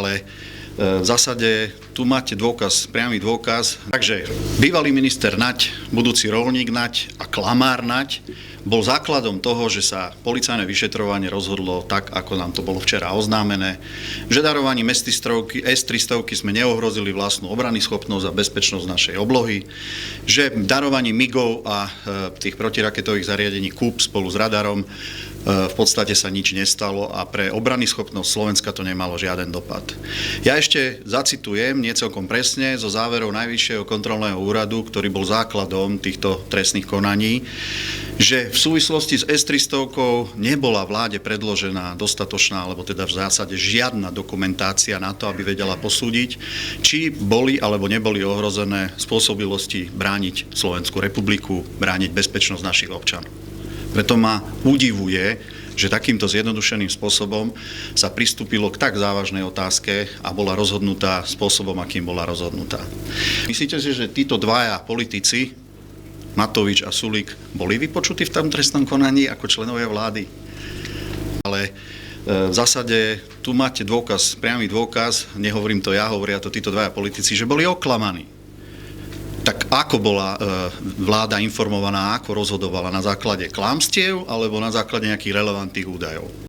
ale v zásade tu máte dôkaz, priamy dôkaz. Takže bývalý minister Naď, budúci roľník Naď a klamár Naď bol základom toho, že sa policajné vyšetrovanie rozhodlo tak, ako nám to bolo včera oznámené, že darovaním S-300 sme neohrozili vlastnú obranyschopnosť a bezpečnosť našej oblohy, že darovaním MIGov a tých protiraketových zariadení KUB spolu s radarom v podstate sa nič nestalo a pre obranyschopnosť Slovenska to nemalo žiaden dopad. Ja ešte zacitujem niecelkom presne zo záverov Najvyššieho kontrolného úradu, ktorý bol základom týchto trestných konaní, že v súvislosti s S-300 nebola vláde predložená dostatočná, alebo teda v zásade žiadna dokumentácia na to, aby vedela posúdiť, či boli alebo neboli ohrozené spôsobilosti brániť Slovenskú republiku, brániť bezpečnosť našich občanov. Preto ma udivuje, že takýmto zjednodušeným spôsobom sa pristúpilo k tak závažnej otázke a bola rozhodnutá spôsobom, akým bola rozhodnutá. Myslíte si, že títo dvaja politici, Matovič a Sulík, boli vypočutí v tom trestnom konaní ako členovia vlády? Ale v zásade tu máte dôkaz, priamy dôkaz, nehovorím to ja, hovoria to títo dvaja politici, že boli oklamaní. Tak ako bola vláda informovaná, ako rozhodovala, na základe klamstiev alebo na základe nejakých relevantných údajov?